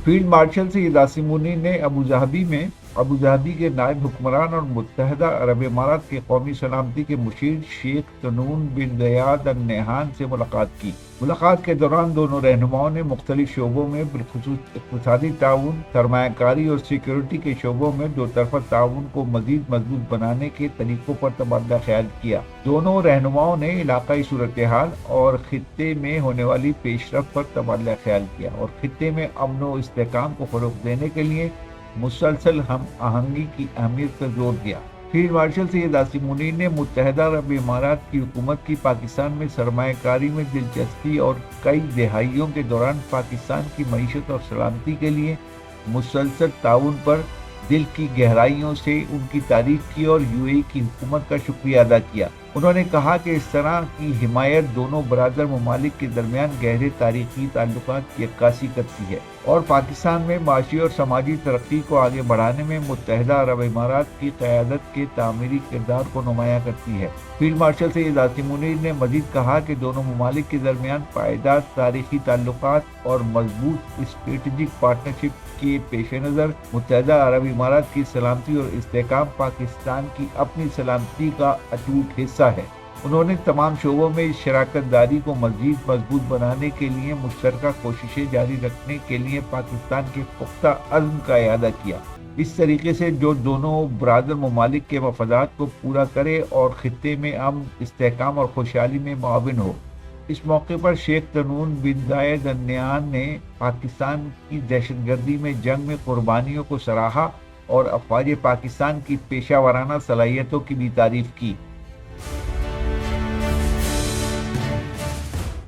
Field marshal Syed Asim Munir نے Abu Dhabi کے نائب حکمران اور متحدہ عرب امارات کے قومی سلامتی کے مشیر شیخ تنون بن زیاد النہیان سے ملاقات کی۔ ملاقات کے دوران دونوں رہنماؤں نے مختلف شعبوں میں بالخصوص اقتصادی تعاون، سرمایہ کاری اور سیکیورٹی کے شعبوں میں دو طرفہ تعاون کو مزید مضبوط بنانے کے طریقوں پر تبادلہ خیال کیا۔ دونوں رہنماؤں نے علاقائی صورتحال اور خطے میں ہونے والی پیش رفت پر تبادلہ خیال کیا اور خطے میں امن و استحکام کو فروغ دینے کے لیے مسلسل ہم آہنگی کی اہمیت پر زور دیا۔ فیلڈ مارشل سید عاصم منیر نے متحدہ عرب امارات کی حکومت کی پاکستان میں سرمایہ کاری میں دلچسپی اور کئی دہائیوں کے دوران پاکستان کی معیشت اور سلامتی کے لیے مسلسل تعاون پر دل کی گہرائیوں سے ان کی تعریف کی اور یو اے ای کی حکومت کا شکریہ ادا کیا۔ انہوں نے کہا کہ اس طرح کی حمایت دونوں برادر ممالک کے درمیان گہرے تاریخی تعلقات کی عکاسی کرتی ہے اور پاکستان میں معاشی اور سماجی ترقی کو آگے بڑھانے میں متحدہ عرب امارات کی قیادت کے تعمیری کردار کو نمایاں کرتی ہے۔ فیلڈ مارشل سید عاصم منیر نے مزید کہا کہ دونوں ممالک کے درمیان پائیدار تاریخی تعلقات اور مضبوط اسٹریٹجک پارٹنرشپ کے پیش نظر متحدہ عرب امارات کی سلامتی اور استحکام پاکستان کی اپنی سلامتی کا اٹوٹ حصہ ہے۔ انہوں نے تمام شعبوں میں شراکت داری کو مزید مضبوط بنانے کے لیے مشترکہ کوششیں جاری رکھنے کے لیے پاکستان کے پختہ عزم کا اعادہ کیا، اس طریقے سے جو دونوں برادر ممالک کے مفادات کو پورا کرے اور خطے میں امن، استحکام اور خوشحالی میں معاون ہو۔ اس موقع پر شیخ تنون بن زیاد النہیان نے پاکستان کی دہشت گردی میں جنگ میں قربانیوں کو سراہا اور افواج پاکستان کی پیشہ ورانہ صلاحیتوں کی بھی تعریف کی۔